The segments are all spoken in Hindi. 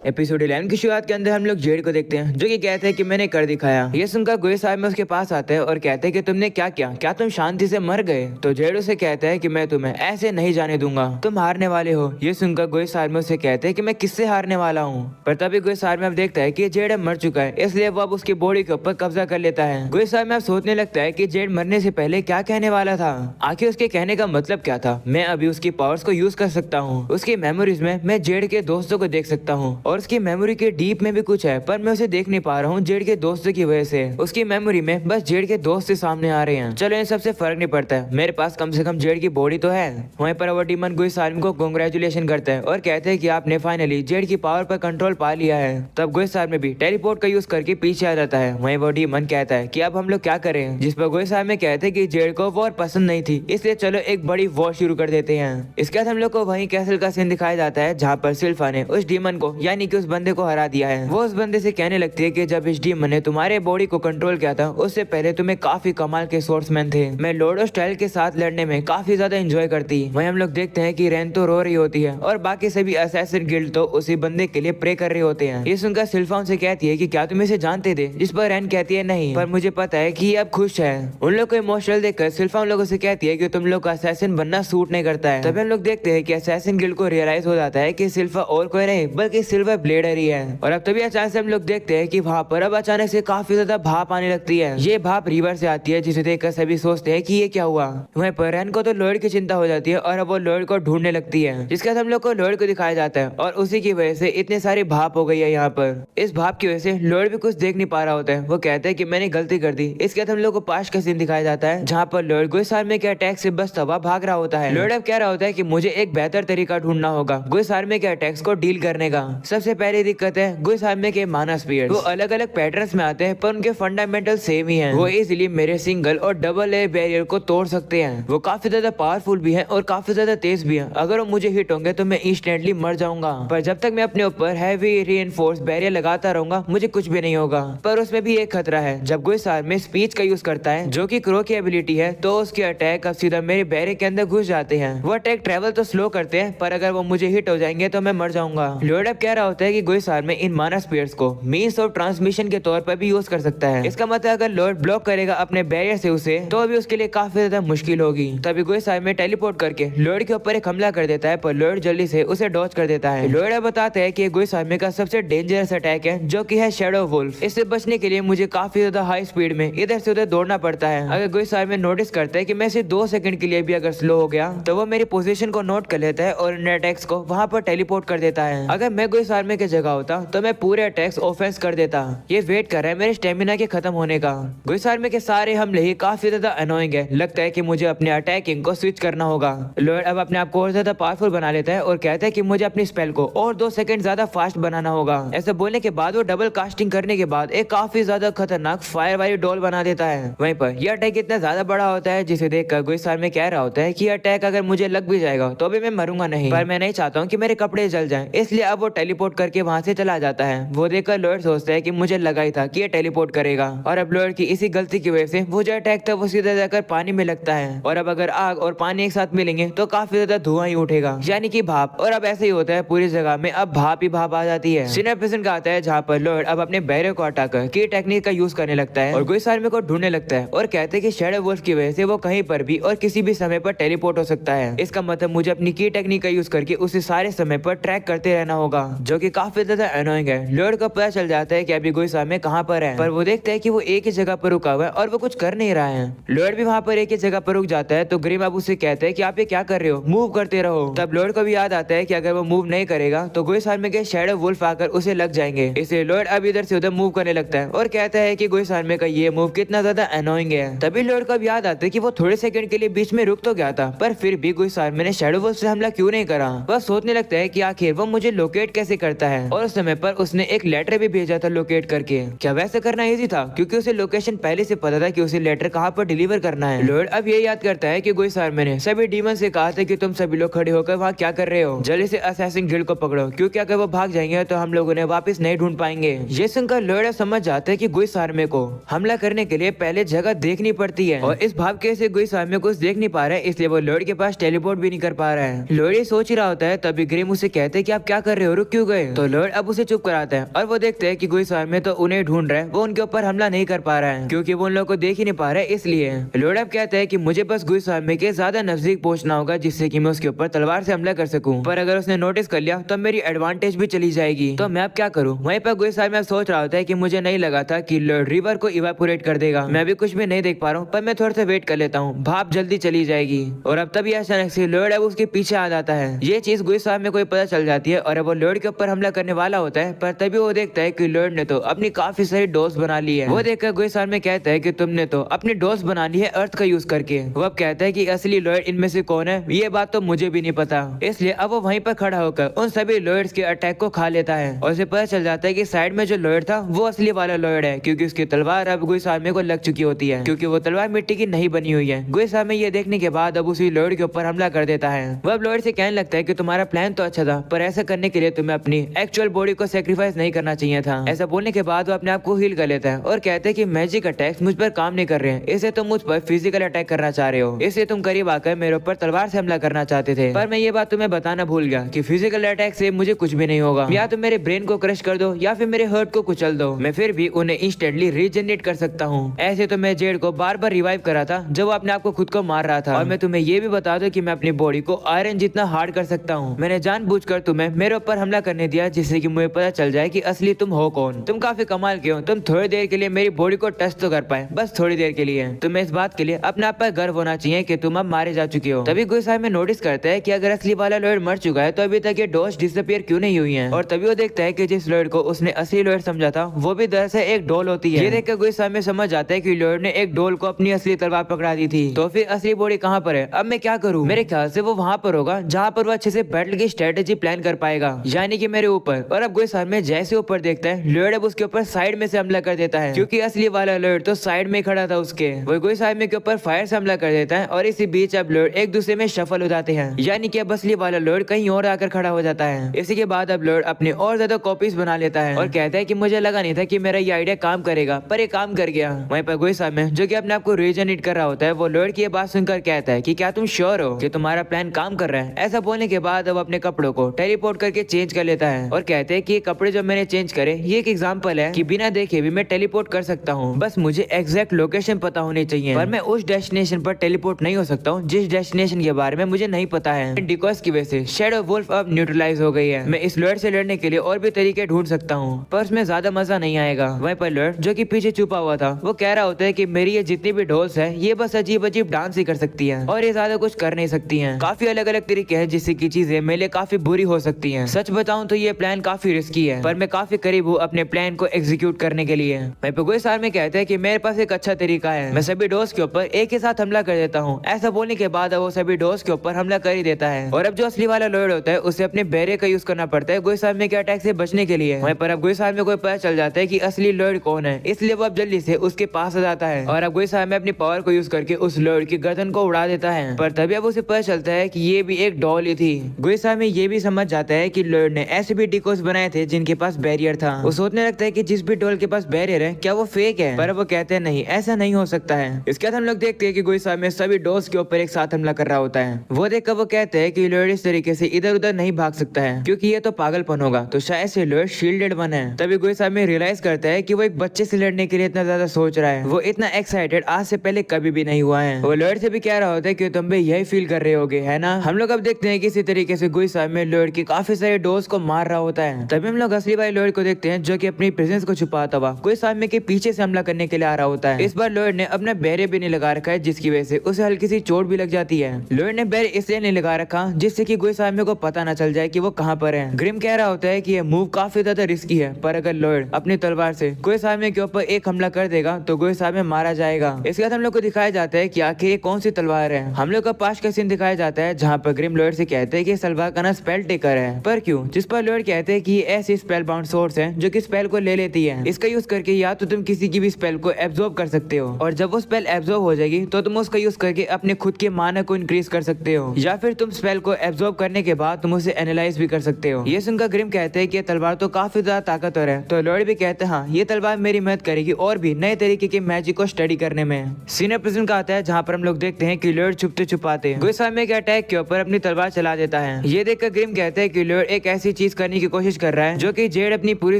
एपिसोड 11 की शुरुआत के अंदर हम लोग जेड को देखते हैं जो कि कहते हैं कि मैंने कर दिखाया। ये सुनकर गोई साहब में उसके पास आते हैं और कहते हैं कि तुमने क्या किया, क्या तुम शांति से मर गए? तो जेड उसे कहता है कि मैं तुम्हें ऐसे नहीं जाने दूंगा, तुम हारने वाले हो। ये सुनकर गोई साहब में उसे कहते हैं कि मैं किससे हारने वाला हूँ। पर तभी गोई साहब में अब देखता है कि जेड मर चुका है, इसलिए वो अब उसकी बॉडी के ऊपर कब्जा कर लेता है। गोई साहब में अब सोचने लगता है कि जेड मरने से पहले क्या कहने वाला था, आखिर उसके कहने का मतलब क्या था। मैं अभी उसकी पावर्स को यूज कर सकता हूँ, उसकी मेमोरीज में मैं जेड के दोस्तों को देख सकता हूँ और उसकी मेमोरी के डीप में भी कुछ है, पर मैं उसे देख नहीं पा रहा हूँ जेड के दोस्तों की वजह से। उसकी मेमोरी में बस जेड के दोस्त से सामने आ रहे हैं। चलो इन सबसे फर्क नहीं पड़ता है, मेरे पास कम से कम जेड की बॉडी तो है। वहीं पर वो डीमन गोई सालम को कांग्रेचुलेशन करता है और कहते हैं कि आपने फाइनली जेड की पावर पर कंट्रोल पा लिया है। तब गोई साहब में भी टेलीपोर्ट का यूज करके पीछे आ जाता है। वहीं वो डीमन कहता है कि अब हम लोग क्या करें, जिस पर गोई साहब में कहते हैं कि जेड को वॉर पसंद नहीं थी, इसलिए चलो एक बड़ी वॉर शुरू कर देते हैं। इसके बाद हम लोग को वहीं कैसल का सीन दिखाया जाता है जहाँ पर सिल्फा ने उस डीमन को यानी कि उस बंदे को हरा दिया है। वो उस बंदे से कहने लगती है कि जब इस डीमन ने तुम्हारे बॉडी को कंट्रोल किया था उससे पहले तुम्हें काफी कमाल के सोर्समैन थे, मैं लॉर्ड ऑफ स्टाइल के साथ लड़ने में काफी ज्यादा एंजॉय करती। वहीं हम लोग देखते हैं कि रेन तो रो रही होती है और बाकी सभी असैसिन गिल्ड तो उसी बंदे के लिए प्रे कर रहे होते हैं। ये सुनकर सिल्फा उनसे कहती है कि क्या तुम इसे जानते थे, जिस पर रेन कहती है नहीं, पर मुझे पता है कि ये अब खुश है। उन लोग को इमोशनल देखकर सिल्फा उन लोगों से कहती है कि तुम लोग का असैसिन बनना सूट नहीं करता है। तभी हम लोग देखते हैं कि असैसिन गिल्ड को रियलाइज हो जाता है कि सिल्फा और कोई नहीं बल्कि सिल्वर ब्लेडर ही है। और अब तभी अचानक से हम लोग देखते हैं कि वहाँ पर अब अचानक से काफी ज्यादा भाप आने लगती है। ये भाप रिवर से आती है जिसे देखकर सभी सोचते हैं कि ये क्या हुआ। वहीं पर रेन को तो लॉर्ड की चिंता हो जाती है और अब वो लॉर्ड को ढूंढने लगती है, जिसके बाद हम लोग को लॉर्ड को दिखाया जाता है और उसी की वजह से इतने सारी भाप हो गई है यहाँ पर। इस भाप की वजह से लॉर्ड भी कुछ देख नहीं पा रहा होता है। वो कहते हैं कि मैंने गलती कर दी। इसके बाद हम लोग को पास का सीन दिखाया जाता है जहाँ पर लॉर्ड गुइसार में के अटैक से बचता हुआ भाग रहा होता है। लॉर्ड अब कह रहा होता है कि मुझे एक बेहतर तरीका ढूंढना होगा गुइसार में के अटैक्स को डील करने का। सबसे पहली दिक्कत है गुइसार में के माना स्पीयर्स, वो अलग अलग पैटर्न्स में आते हैं पर उनके फंडामेंटल सेम ही हैं। वो इजीली मेरे सिंगल और डबल ए बैरियर को तोड़ सकते हैं। वो काफी ज्यादा पावरफुल भी हैं और काफी ज्यादा तेज भी हैं। अगर वो मुझे हिट होंगे तो मैं इंस्टेंटली मर जाऊंगा, पर जब तक मैं अपने ऊपर हैवी रीइंफोर्स बैरियर लगाता रहूंगा मुझे कुछ भी नहीं होगा। पर उसमें भी एक खतरा है, जब गुइसार में स्पीच का यूज करता है जो कि क्रो की एबिलिटी है, तो उसके अटैक अब सीधा मेरे बैरियर के अंदर घुस जाते हैं। वो अटैक ट्रेवल तो स्लो करते हैं पर अगर वो मुझे हिट हो जाएंगे तो मैं मर जाऊंगा। लॉर्ड अब कह रहा होता है कि गुइसार में इन माना स्पीयर्स को मींस ऑफ ट्रांसमिशन के तौर पर भी यूज कर सकता है। इसका मतलब अगर लॉर्ड ब्लॉक करेगा अपने बैरियर से उसे, तो अभी उसके लिए काफी ज्यादा मुश्किल होगी। तभी गुइसार में टेलीपोर्ट करके लॉर्ड के ऊपर एक हमला कर देता है, पर लॉर्ड जल्दी से उसे डॉज कर देता है। लॉर्ड बताते हैं कि गुइसार में का सबसे डेंजरस अटैक है जो कि है शैडो वुल्फ। इससे बचने के लिए मुझे काफी ज्यादा हाई स्पीड में इधर से उधर दौड़ना पड़ता है। अगर गुइसार में नोटिस करता है कि मैं सिर्फ 2 सेकंड के लिए भी अगर स्लो हो गया तो वो मेरी पोजीशन को नोट कर लेता है और इन अटैक्स को वहां पर टेलीपोर्ट कर देता है। अगर मैं गुइसार में की जगह होता तो मैं पूरे अटैक्स ऑफेंस कर देता। ये वेट कर रहा है मेरे स्टेमिना के खत्म होने का। गुइसार में के सारे हमले ही काफी ज्यादा अनोइंग है। लगता है कि मुझे अपने अटैकिंग को स्विच करना होगा। लॉर्ड अब अपने आप को और ज्यादा पावरफुल बना लेता है और कहता है कि मुझे अपनी स्पेल को और 2 सेकंड ज्यादा फास्ट बनाना होगा। ऐसा बोलने के बाद वो डबल कास्टिंग करने के बाद एक काफी ज्यादा खतरनाक फायर वाली डॉल बना देता है। वहीं पर यह अटैक इतना ज्यादा बड़ा होता है जिसे देखकर गुइसार में कह रहा होता है कि अटैक अगर मुझे लग भी जाएगा तो भी मैं मरूंगा नहीं, पर मैं नहीं चाहता हूँ कि मेरे कपड़े जल जाएं, इसलिए अब वो टेलीपोर्ट करके वहां से चला जाता है। वो देखकर लॉर्ड सोचता है कि मुझे लगा ही था कि ये टेलीपोर्ट करेगा, और अब लॉर्ड की इसी गलती की वजह से वो जो अटैक था वो सीधा जाकर पानी में लगता है। और अब अगर आग और पानी एक साथ मिलेंगे तो काफी ज्यादा धुआं ही उठेगा, यानी कि भाप। और अब ऐसे ही होता है पूरी जगह में अब भाप ही भाप आ जाती है। सीन एपिसोड का आता है जहाँ पर लॉर्ड अब अपने बैरियर को हटाकर की टेक्निक का यूज करने लगता है और गुइसार में को ढूंढने लगता है और कहते हैं कि शैडो वुल्फ की वजह से वो कहीं पर भी और किसी भी समय पर टेलीपोर्ट हो सकता है। इसका मतलब मुझे अपनी की टेक्निक का यूज करके उसे सारे समय पर ट्रैक करते रहना होगा, जो कि काफी ज्यादा अनोइंग है। लॉर्ड को पता चल जाता है कि अभी गुइसार में कहाँ पर है, पर वो देखता है कि वो एक ही जगह पर रुका हुआ है और वो कुछ कर नहीं रहा है। लॉर्ड भी वहाँ पर एक ही जगह पर रुक जाता है तो ग्रिम अब उसे कहते हैं कि आप ये क्या कर रहे हो, मूव करते रहो। तब लॉर्ड को भी याद आता है कि अगर वो मूव नहीं करेगा तो गुइसार में के शैडो वुल्फ आकर उसे लग जाएंगे। इसलिए लॉर्ड अब इधर से उधर मूव करने लगता है और कहता है कि गुइसार में का ये मूव कितना ज्यादा अनोइंग है। तभी लॉर्ड को अब याद आता है कि वो थोड़े सेकंड के लिए बीच में रुक तो गया था, पर फिर भी गुइसार में ने शैडो वुल्फ से हमला क्यों नहीं करा। वह सोचने लगता है कि आखिर वो मुझे लोकेट कैसे करता है, और उस समय पर उसने एक लेटर भी भेजा था लोकेट करके। क्या वैसे करना इजी था, क्योंकि उसे लोकेशन पहले से पता था कि उसे लेटर कहाँ पर डिलीवर करना है। लॉर्ड अब ये याद करता है कि गुइसार में ने सभी डीमन से कहा था कि तुम सभी लोग खड़े होकर वहाँ क्या कर रहे हो, जल्दी से असैसिन गिल्ड को पकड़ो, क्योंकि अगर वो भाग जाएंगे तो हम लोग उन्हें वापस नहीं ढूंढ पाएंगे। ये सुनकर लॉर्ड समझ जाते हैं कि गुइसार में को हमला करने के लिए पहले जगह देखनी पड़ती है, और इस भाव के से गुइसार में कुछ देख नहीं पा रहा है, इसलिए वो लॉर्ड के पास टेलीपोर्ट भी नहीं कर पा रहा है। लॉर्ड ये सोच ही रहा होता है तभी ग्रिम उसे कहते हैं कि आप क्या कर रहे हो, रुक क्यों गए। तो लॉर्ड अब उसे चुप कराता है और वो देखते हैं कि गुइसामे तो उन्हें ढूंढ रहा है, वो उनके ऊपर हमला नहीं कर पा रहा है क्योंकि वो उन लोगों को देख ही नहीं पा रहा है। इसलिए लॉर्ड अब कहता है कि मुझे बस गुइसामे के ज्यादा नजदीक पहुंचना होगा जिससे कि मैं उसके ऊपर तलवार से हमला कर सकूं, पर अगर उसने नोटिस कर लिया तो मेरी एडवांटेज भी चली जाएगी, तो मैं अब क्या करूं। वहीं पर गुइसामे सोच रहा होता है कि मुझे नहीं लगा था कि लॉर्ड रिवर को इवेपोरेट कर देगा, मैं भी कुछ भी नहीं देख पा रहा हूँ, पर मैं थोड़ा सा वेट कर लेता हूँ, भाप जल्दी चली जाएगी। और अब तभी अचानक से लॉर्ड अब उसके पीछे आ जाता है। ये चीज गुइसामे को पता चल जाती है और अब वो लॉर्ड के ऊपर हमला करने वाला होता है, पर तभी वो देखता है कि लॉर्ड ने तो अपनी काफी सारी डोज बना ली है। वो देखकर गुइसामे कहता है कि तुमने तो अपनी डोज बना ली है अर्थ का यूज करके। वो अब कहता है कि असली लॉर्ड इनमें से कौन है ये बात तो मुझे भी नहीं पता, इसलिए अब वो वहीं पर खड़ा होकर उन सभी लॉर्ड्स के अटैक को खा लेता है और उसे पता चल जाता है कि साइड में जो लॉर्ड था वो असली वाला लॉर्ड है, क्योंकि उसकी तलवार अब गुइसामे को लग चुकी होती है, क्योंकि वो तलवार मिट्टी की नहीं बनी हुई है। गुइसामे ये देखने के बाद अब उसी लॉर्ड के ऊपर हमला कर देता है। वो अब लॉर्ड से कहने लगता है कि तुम्हारा प्लान तो अच्छा था, पर ऐसा करने के लिए तुम्हें अपनी एक्चुअल बॉडी को सेक्रीफाइस नहीं करना चाहिए था। ऐसा बोलने के बाद वो अपने आप को हील कर लेता है और कहते हैं कि मैजिक अटैक्स मुझ पर काम नहीं कर रहे हैं, इसे तुम मुझ पर फिजिकल अटैक करना चाह रहे हो, इसलिए तुम करीब आकर मेरे ऊपर तलवार से हमला करना चाहते थे, पर मैं ये बात तुम्हें बताना भूल गया कि फिजिकल अटैक से मुझे कुछ भी नहीं होगा, या तो मेरे ब्रेन को क्रश कर दो या फिर मेरे हर्ट को कुचल दो, मैं फिर भी उन्हें इंस्टेंटली रीजनरेट कर सकता हूँ। ऐसे तो मैं जेड को बार बार रिवाइव करा था जब वो अपने आप को खुद को मार रहा था, और मैं तुम्हें ये भी बता दूं कि मैं अपनी बॉडी को आयरन जितना हार्ड कर सकता हूँ। मैंने जानबूझकर तुम्हें मेरे ऊपर हमला करने दिया जिससे कि मुझे पता चल जाए कि असली तुम हो कौन। तुम काफी कमाल के हो, तुम थोड़ी देर के लिए मेरी बॉडी को टच तो कर पाए, बस थोड़ी देर के लिए। तुम्हें इस बात के लिए अपने आप पर गर्व होना चाहिए कि तुम अब मारे जा चुके हो। तभी गुइसामे नोटिस करता है कि अगर असली वाला लॉर्ड मर चुका है तो अभी तक ये डोज डिसअपीयर क्यों नहीं हुई है, और तभी वो देखता है कि जिस लॉर्ड को उसने असली लॉर्ड समझा था वो भी दरअसल एक डॉल होती है। ये देखकर गुइसामे समझ जाता है कि लॉर्ड ने एक डॉल को अपनी असली तलवार पकड़ा दी थी, तो फिर असली बॉडी कहाँ पर है, अब मैं क्या करूँ। मेरे ख्याल से वो वहाँ पर होगा जहाँ पर वो अच्छे से बैटल की स्ट्रेटेजी प्लान कर पाएगा, यानी कि मेरे ऊपर। और अब गुइसामे जैसे ऊपर देखता है लॉर्ड अब उसके ऊपर साइड में से हमला कर देता है, क्योंकि असली वाला लॉर्ड तो साइड में खड़ा था उसके। वो गुइसामे के ऊपर फायर से हमला कर देता है और इसी बीच अब लॉर्ड एक दूसरे में शफल हो जाते हैं, यानी कि अब असली वाला लॉर्ड कहीं और आकर खड़ा हो जाता है। इसी के बाद अब लॉर्ड अपने और ज्यादा कॉपीज बना लेता है और कहता है कि मुझे लगा नहीं था कि मेरा ये आइडिया काम करेगा, पर ये काम कर गया। वहीं पर गुइसामे जो कि अपने आप को रीजनरेट कर रहा होता है, वो लॉर्ड की ये बात सुनकर कहता है कि क्या तुम श्योर हो कि तुम्हारा प्लान काम कर रहा है। ऐसा बोलने के बाद अब अपने कपड़ों को टेलीपोर्ट करके चेंज कर लेता है और कहते हैं कि ये कपड़े जो मैंने चेंज करे ये एक एग्जांपल है कि बिना देखे भी मैं टेलीपोर्ट कर सकता हूँ, बस मुझे एग्जैक्ट लोकेशन पता होनी चाहिए, पर मैं उस डेस्टिनेशन पर टेलीपोर्ट नहीं हो सकता हूँ जिस डेस्टिनेशन के बारे में मुझे नहीं पता है। डिकॉस की वजह से शैडो वुल्फ अब न्यूट्रलाइज हो गई है। मैं इस लॉर्ड से लड़ने के लिए और भी तरीके ढूंढ सकता हूँ, पर उसमें ज्यादा मजा नहीं आएगा। वहीं पर लॉर्ड जो कि पीछे छुपा हुआ था वो कह रहा होता है कि मेरी ये जितनी भी डॉल्स है ये बस अजीब अजीब डांस ही कर सकती है और ये ज्यादा कुछ कर नहीं सकती है। काफी अलग अलग तरीके हैं जिससे की चीजें मेरे लिए काफी बुरी हो सकती है। सच बताऊं तो ये प्लान काफी रिस्की है, पर मैं काफी करीब हूँ अपने प्लान को एग्जीक्यूट करने के लिए। मैं गुइसामे कहते हैं कि मेरे पास एक अच्छा तरीका है, मैं सभी डोज के ऊपर एक ही साथ हमला कर देता हूँ। ऐसा बोलने के बाद वो सभी डोज के ऊपर हमला कर ही देता है और अब जो असली वाला लॉर्ड होता है उसे अपने बैरे का यूज करना पड़ता है गुइसामे के अटैक से बचने के लिए। वहीं पर अब गुइसामे को पता चल जाता है कि असली लॉर्ड कौन है, इसलिए वो अब जल्दी से उसके पास आ जाता है और अब गुइसामे अपनी पावर को यूज करके उस लॉर्ड की गर्दन को उड़ा देता है। पर तभी अब उसे पता चलता है कि ये भी एक डॉल ही थी। गुइसामे ये भी समझ जाता है कि लॉर्ड ने ऐसे भी डिकोस बनाए थे जिनके पास बैरियर था। वो सोचने लगता है कि जिस भी डॉल के पास बैरियर है क्या वो फेक है, पर वो कहते हैं नहीं ऐसा नहीं हो सकता है। इसके बाद हम लोग देखते हैं कि गुइसामे सभी डॉल्स के ऊपर एक साथ हमला कर रहा होता है। वो देखकर वो कहते हैं कि लॉर्ड इस तरीके से इधर उधर नहीं भाग सकता है क्योंकि ये तो पागलपन होगा, तो शायद से लॉर्ड शील्डेड वन है। तभी गुइसामे रियलाइज करता है कि वो एक बच्चे से लड़ने के लिए इतना ज्यादा सोच रहा है, वो इतना एक्साइटेड आज से पहले कभी भी नहीं हुआ है। वो लॉर्ड से भी कह रहा होता है कि तुम भी यही फील कर रहे होगे है ना। हम लोग अब देखते हैं कि इसी तरीके से गुइसामे लॉर्ड की काफी सारे डॉल्स को मार रहा होता है। तभी हम लोग असली वाले लॉर्ड को देखते हैं जो कि अपनी प्रेजेंस को छुपाता हुआ गुइसामे के पीछे से हमला करने के लिए आ रहा होता है। इस बार लॉर्ड ने अपना बैरे भी नहीं लगा रखा है जिसकी वजह से उसे हल्की सी चोट भी लग जाती है। लॉर्ड ने बैरे इसलिए नहीं लगा रखा जिससे कि गुइसामे को पता न चल जाए कि वो कहाँ पर है। ग्रिम कह रहा होता है कि यह मूव काफी ज्यादा रिस्की है, पर अगर लॉर्ड अपनी तलवार से गुइसामे के ऊपर एक हमला कर देगा तो गुइसामे मारा जाएगा। इसके बाद हम लोग को दिखाया जाता है कि आखिर ये कौन सी तलवार है। हम लोग का पास का सीन दिखाया जाता है जहाँ पर ग्रिम लॉर्ड से कहते हैं कि तलवार का ना स्पेल टेकर है, पर क्यों, जिस पर लॉर्ड कहते हैं कि ये ऐसी स्पेल बाउंड सोर्स है जो कि स्पेल को ले लेती है। इसका यूज करके या तो तुम किसी की भी स्पेल को एब्जॉर्ब कर सकते हो और जब वो स्पेल एब्जॉर्ब हो जाएगी तो तुम उसका यूज करके अपने खुद के माना को इंक्रीज कर सकते हो, या फिर तुम स्पेल को एब्जॉर्ब करने के बाद तुम उसे एनालाइज भी कर सकते हो। ये सुनकर ग्रिम कहते हैं कि ये तलवार तो काफी ज्यादा ताकतवर है, तो लॉर्ड भी कहते हैं हाँ ये तलवार मेरी मदद करेगी और भी नए तरीके के मैजिक को स्टडी करने में। सीनियर प्रेजेंट का आता है जहाँ पर हम लोग देखते हैं कि लॉर्ड छुपते छुपाते गुइसामे के अटैक के ऊपर अपनी तलवार चला देता है। ये देखकर ग्रिम कहते हैं कि लॉर्ड एक ऐसी चीज करने की कोशिश कर रहा है जो कि जेड अपनी पूरी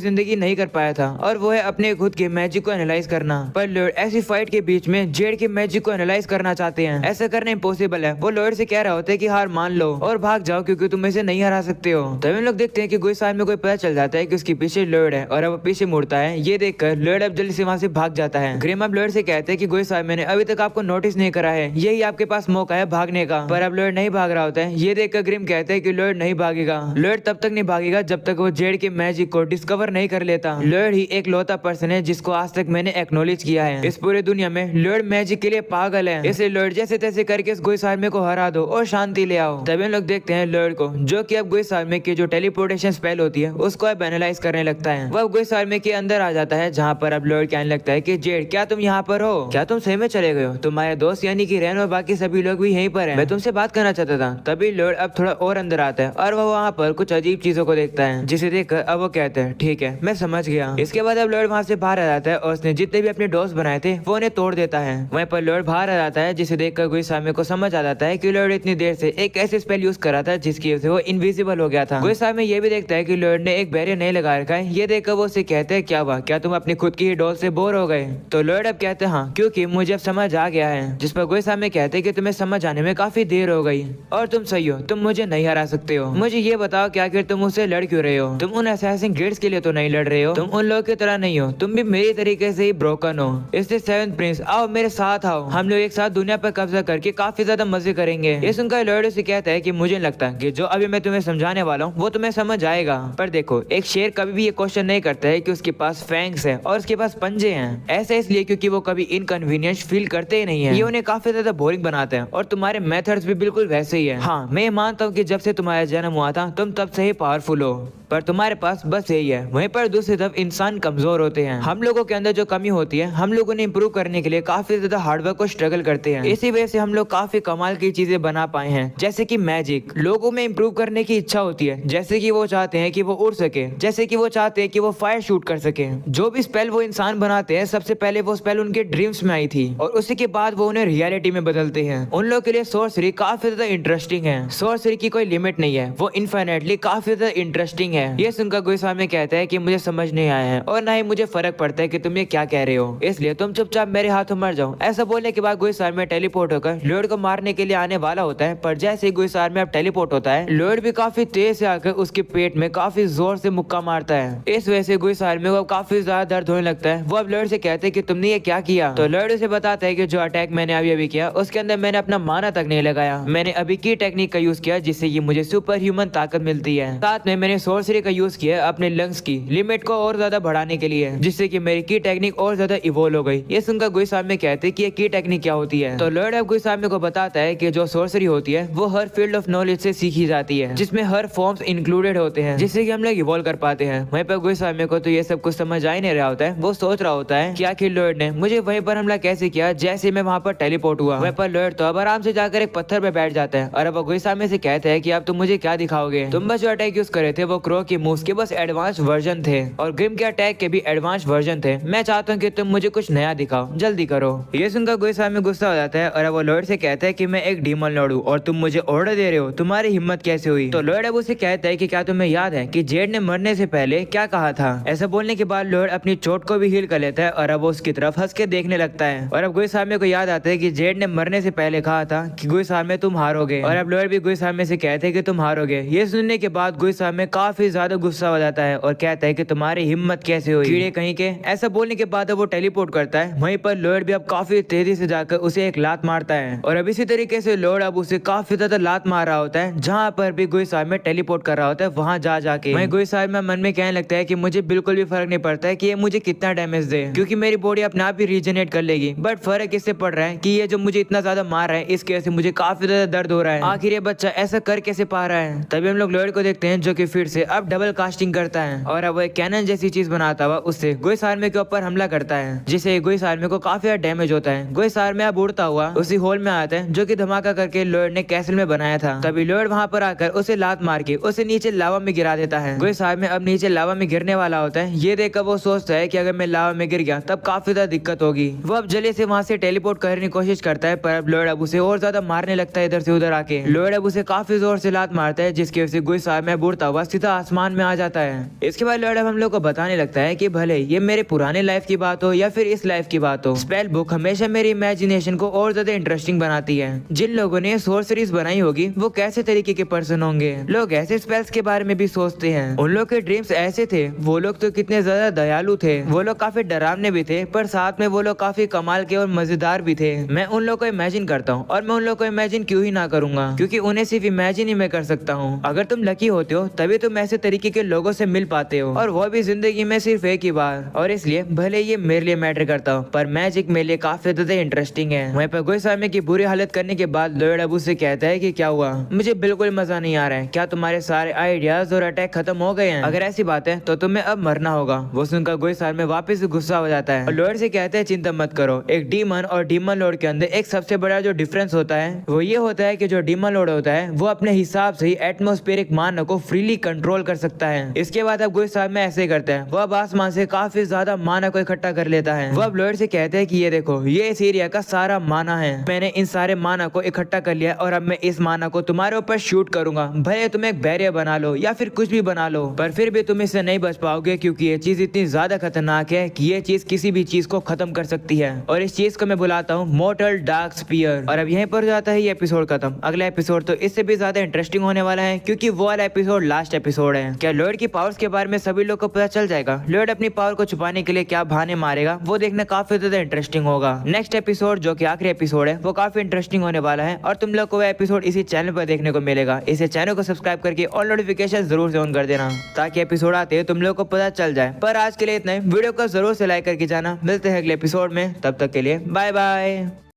जिंदगी नहीं कर पाया था, और वो है अपने खुद के मैजिक को एनालाइज करना। पर लॉयड ऐसी फाइट के बीच में जेड के मैजिक को एनालाइज करना चाहते हैं। ऐसा करना इम्पॉसिबल है। वो लॉयड से कह रहा होता है कि हार मान लो और भाग जाओ क्योंकि तुम इसे नहीं हरा सकते हो। तभी हम लोग देखते हैं कि गुइस आर्मी को पता चल जाता है कि उसके पीछे लॉयड है और अब पीछे मुड़ता है। ये देखकर लॉयड अब जल्दी से वहां से भाग जाता है। ग्रिम अब लॉयड से कहते हैं कि गुइस आर्मी ने अभी तक आपको नोटिस नहीं करा है, यही आपके पास मौका है भागने का। पर अब लॉयड नहीं भाग रहा होता है। ये देखकर ग्रिम कहते हैं कि लॉयड नहीं भागेगा। लॉयड तब तक नहीं भागेगा जब तक वो जेड के मैजिक को डिस्कवर नहीं कर लेता। लॉयड ही एक लौता पर्सन है जिसको आज तक मैंने एक्नॉलेज किया है। इस पूरी दुनिया में लॉयड मैजिक के लिए पागल है, इसलिए लॉयड जैसे तैसे करके इस गुइस आर्मी को हरा दो और शांति ले आओ। तभी हम लोग देखते हैं लॉयड को जो कि अब गुइस आर्मी की जो टेलीपोर्टेशन स्पेल होती है उसको अब एनालाइज करने लगता है। वो अब गुइस आर्मी के अंदर आ जाता है जहाँ पर अब लॉयड कहने लगता है कि जेड क्या तुम यहाँ पर हो? क्या तुम सही में चले गए हो? तुम्हारे दोस्त यानी कि रेन और बाकी सभी लोग भी यहीं पर हैं। मैं तुमसे बात करना चाहता था। तभी लॉयड अब थोड़ा और अंदर आता है और वो वहाँ पर कुछ अजीब चीजों को देखता है, जिसे देखकर अब वो कहते हैं ठीक है मैं समझ गया। इसके बाद अब लॉयड वहाँ से बाहर आ जाता है और उसने जितने भी अपने दोस्त बनाए थे वो उन्हें तोड़ देता है। वहीं पर लॉयड बाहर आ जाता है, जिसे देखकर गुइस आर्मी को समझ आ जाता है कि लॉयड इतनी देर से एक ऐसे स्पेल यूज कर रहा था जिसकी वजह से वो इनविजिबल हो गया था। गुइस आर्मी ये भी देखता है कि लॉयड ने एक बैरियर नहीं लगा रखा है। ये देखकर वो उसे कहते हैं क्या हुआ, क्या तुम अपनी खुद की ही डॉल से बोर हो गए? तो लॉयड अब कहते हैं हाँ, क्योंकि मुझे अब समझ आ गया है। जिस पर गुइस आर्मी कहते हैं कि तुम्हें समझ आने में काफी देर हो गई और तुम सही हो, तुम मुझे नहीं हरा सकते हो। मुझे ये बताओ कि आखिर तुम मुझसे लड़ क्यों रहे हो? तुम उन असैसिन गिल्ड्स के लिए तो नहीं लड़ रहे हो, तुम उन लोगों की तरह नहीं हो, तुम भी मेरी तरीके से ही ब्रोकन हो। इसलिए सेवंथ प्रिंस आओ मेरे साथ आओ, हम लोग एक साथ दुनिया पर कब्जा करके काफी ज्यादा मजे करेंगे। ये सुनकर लॉयड से कहता है कि मुझे लगता है कि जो अभी मैं तुम्हें समझाने वाला हूँ वो तुम्हें समझ आएगा। पर देखो एक शेर कभी भी ये क्वेश्चन नहीं करता है कि उसके पास फैंक्स है और उसके पास पंजे हैं। ऐसा इसलिए क्योंकि वो कभी इनकन्वीनियंस फील करते ही नहीं है। ये उन्हें काफी ज्यादा बोरिंग बनाते हैं और तुम्हारे मेथड्स भी बिल्कुल वैसे ही है। हाँ मैं मानता हूँ कि जब से तुम्हारा जन्म हुआ था तुम तब से ही पावरफुल हो, पर तुम्हारे पास बस यही है। वहीं पर दूसरी तरफ इंसान कमजोर होते हैं। हम लोगों के अंदर जो कमी होती है हम लोगों ने इम्प्रूव करने के लिए काफी ज्यादा हार्डवर्क और स्ट्रगल करते हैं। इसी वजह से हम लोग काफी कमाल की चीजें बना पाए हैं, जैसे कि मैजिक। लोगों में इम्प्रूव करने की इच्छा होती है, जैसे कि वो चाहते हैं कि वो उड़ सके, जैसे कि वो चाहते हैं कि वो फायर शूट कर सके। जो भी स्पेल वो इंसान बनाते हैं सबसे पहले वो स्पेल उनके ड्रीम्स में आई थी और उसी के बाद वो उन्हें रियलिटी में बदलते हैं। उन लोगों के लिए सोर्सरी काफी ज्यादा इंटरेस्टिंग है। सोर्सरी की कोई लिमिट नहीं है, वो इनफाइनाइटली काफी ज्यादा इंटरेस्टिंग है। ये सुनकर गुइस आर्मी कहता है कि मुझे समझ नहीं आया है और ना ही मुझे फर्क पड़ता है कि तुम ये क्या कह रहे हो, इसलिए तुम चुपचाप मेरे हाथों मर जाओ। ऐसा बोलने के बाद गुइस आर्मी टेलीपोर्ट होकर लॉयड को मारने के लिए आने वाला होता है, पर जैसे ही गुइस आर्मी अब टेलीपोर्ट होता है लॉयड भी काफी तेज से आकर उसके पेट में काफी जोर से मुक्का मारता है। इस वजह से गुइस आर्मी को काफी ज्यादा दर्द होने लगता है। वो अब लॉयड से कहते हैं कि तुमने ये क्या किया? तो लॉयड उसे बताता है कि जो अटैक मैंने अभी किया उसके अंदर मैंने अपना माना तक नहीं लगाया। मैंने अभी की टेक्निक का यूज किया जिससे ये मुझे सुपर ह्यूमन ताकत मिलती है। साथ में मैंने सोर्सरी का यूज किया अपने लंग्स की लिमिट को और ज्यादा बढ़ाने के लिए, जिससे कि मेरी की टेक्निक और ज्यादा इवॉल्व हो गई। ये सुनकर गुइस आर्मी कहते हैं कि ये की टेक्निक क्या होती है? तो लॉयड अब गुइस आर्मी को बताता है कि जो सोर्सरी होती है वो हर फील्ड ऑफ नॉलेज से सीखी जाती है, जिसमें हर फॉर्म्स इंक्लूडेड होते हैं, जिससे कि हम लोग इवॉल्व कर पाते हैं। वहीं पर गुइस आर्मी को तो ये सब कुछ समझ आ ही नहीं रहा होता है। वो सोच रहा होता है कि आखिर लॉयड ने मुझे वहीं पर हमला कैसे किया जैसे मैं वहाँ पर टेलीपोर्ट हुआ। वहीं पर लॉयड तो अब आराम से जाकर एक पत्थर पे बैठ जाता है और अब गुइस आर्मी से कहता है कि अब तुम मुझे क्या दिखाओगे? तुम बस जो अटैक यूज करे थे वो क्रो की मूव्स के बस एडवांस वर्जन थे और ग्रिम के अटैक के भी एडवांस वर्जन थे। मैं चाहता हूँ कि तुम मुझे कुछ नया दिखाओ, जल्दी करो। ये सुनकर गुइस आर्मी गुस्सा हो जाता है और अब वो लॉयड से कहता है कि मैं एक डीमन लॉर्ड हूँ और तुम मुझे ऑर्डर दे रहे हो, तुम्हारी हिम्मत कैसे हुई? तो लॉयड अब उसे कहता है कि क्या तुम्हें याद है कि जेड ने मरने से पहले क्या कहा था? ऐसा बोलने के बाद लॉयड अपनी चोट को भी हील कर लेता है और अब वो उसकी तरफ हंस के देखने लगता है। और अब गुइस आर्मी को याद आता है कि जेड ने मरने से पहले कहा था कि गुइस आर्मी तुम हारोगे, और अब लॉयड भी गुइस आर्मी से कहते हैं कि तुम हारोगे। ये सुनने के बाद गुइस आर्मी काफी ज्यादा गुस्सा हो जाता है और कहता है कि तुम्हारी हिम्मत कैसे हुई कीड़े कहीं के। ऐसा बोलने के बाद वो टेलीपोर्ट करता है। वहीं पर लॉयड भी अब काफी तेजी से जाकर उसे एक लात मारता है और अब इसी तरीके से लॉयड अब उसे काफी ज्यादा लात मार रहा होता है जहाँ पर भी गुइस आर्मी टेलीपोर्ट कर रहा होता है वहाँ जा जाके। वहीं गुइस आर्मी मन में कहने लगता है कि मुझे बिल्कुल भी फर्क नहीं पड़ता है कि ये मुझे कितना डैमेज दे, क्योंकि मेरी बॉडी अपने आप ही रीजनरेट कर लेगी। बट फर्क इससे पड़ रहा है कि ये जो मुझे इतना ज्यादा मार रहा है इसके वजह से मुझे काफी ज्यादा दर्द हो रहा है। आखिर ये बच्चा ऐसा कर कैसे पा रहा है? तभी हम लोग लॉयड को देखते हैं जो कि फिर से अब डबल कास्टिंग करता है और अब वो एक कैनन जैसी चीज बनाता हुआ उससे गुइस आर्मी के ऊपर हमला करता है, जिससे गुइस आर्मी को काफी ज्यादा डैमेज होता है। गुइस आर्मी अब उड़ता हुआ उसी होल में आता है जो कि धमाका करके लॉयड ने कैसल में बनाया था। तभी लॉयड वहाँ पर आकर उसे लात मार के उसे नीचे लावा में गिरा देता है। गुइस आर्मी अब नीचे लावा में गिरने वाला होता है। ये देखकर वो सोचता है कि अगर मैं लावा में गिर गया तब काफी ज्यादा दिक्कत होगी। वो अब जल्दी से वहाँ से टेलीपोर्ट करने की कोशिश करता है, पर अब लॉयड अब उसे और ज्यादा मारने लगता है इधर से उधर आके। लॉयड अब उसे काफी जोर से लात मारता है जिसकी वजह से गुइस आर्मी बूढ़ता हुआ सीधा आसमान में आ जाता है। इसके बाद लॉर्ड हम लोग को बताने लगता है कि भले ये मेरे पुराने लाइफ की बात हो या फिर इस लाइफ की बात हो, स्पेल बुक हमेशा मेरी इमेजिनेशन को और ज्यादा इंटरेस्टिंग बनाती है। जिन लोगों ने सोर्सरीज बनाई होगी वो कैसे तरीके के पर्सन होंगे। लोग ऐसे स्पेल्स के बारे में भी सोचते हैं। उन लोग के ड्रीम्स ऐसे थे। वो लोग तो कितने ज्यादा दयालु थे। वो लोग काफी डरावने भी थे, पर साथ में वो लोग काफी कमाल के और मजेदार भी थे। मैं उन लोग को इमेजिन करता हूँ, और मैं उन लोग को इमेजिन क्यों ही ना करूंगा, क्योंकि उन्हें सिर्फ इमेजिन ही मैं कर सकता हूँ। अगर तुम लकी होते हो तभी तुम ऐसे तरीके के लोगों से मिल पाते हो, और वो भी जिंदगी में सिर्फ एक ही बार। और इसलिए भले ये मेरे लिए मैटर करता हो, पर मैजिक मेरे लिए काफी ज्यादा इंटरेस्टिंग है। वहीं पर गोइसामी की बुरी हालत करने के बाद लॉर्ड अबू से कहता है कि क्या हुआ, मुझे बिल्कुल मजा नहीं आ रहा है। क्या तुम्हारे सारे आइडियाज और अटैक खत्म हो गए हैं? अगर ऐसी बात है तो तुम्हें अब मरना होगा। वो सुनकर गोइसामी में वापस से गुस्सा हो जाता है और लॉर्ड से कहते हैं चिंता मत करो। एक डीमन और डीमन लॉर्ड के अंदर एक सबसे बड़ा जो डिफरेंस होता है वो ये होता है कि जो डीमन लॉर्ड होता है वो अपने हिसाब से ही एटमॉस्फेरिक मानव को फ्रीली कंट्रोल कर सकता है। इसके बाद अब गोइसामी ऐसे करता है, वो अब आसमान से काफी ज्यादा मानव को इकट्ठा कर लेता है। वो अब लॉर्ड से कहते हैं कि ये देखो, ये इस एरिया का सारा माना है। मैंने इन सारे माना को इकट्ठा कर लिया और अब मैं इस माना को तुम्हारे ऊपर शूट करूंगा। भले तुम एक बैरियर बना लो या फिर कुछ भी बना लो, पर फिर भी तुम इससे नहीं बच पाओगे, क्योंकि ये चीज इतनी ज्यादा खतरनाक है कि ये चीज किसी भी चीज को खत्म कर सकती है। और इस चीज को मैं बुलाता हूँ मोर्टल डार्क स्पीयर। और अब यहीं पर जाता है ये एपिसोड खत्म। अगला एपिसोड तो इससे भी ज्यादा इंटरेस्टिंग होने वाला है, क्योंकि वो वाला एपिसोड लास्ट एपिसोड है। क्या लॉर्ड की पावर्स के बारे में सभी लोग को पता चल जाएगा? लॉर्ड अपनी पावर को छुपाने के लिए क्या बहाने मारेगा? वो देखना काफी ज्यादा इंटरेस्टिंग होगा। नेक्स्ट एपिसोड जो कि आखिरी एपिसोड है वो काफी इंटरेस्टिंग होने वाला है, और तुम लोग को वो एपिसोड इसी चैनल पर देखने को मिलेगा। इसे चैनल को सब्सक्राइब करके ऑल नोटिफिकेशन जरूर से ऑन कर देना, ताकि एपिसोड आते हैं तुम लोग को पता चल जाए। पर आज के लिए इतना ही। वीडियो को जरूर से लाइक करके जाना। मिलते हैं अगले एपिसोड में, तब तक के लिए बाय बाय।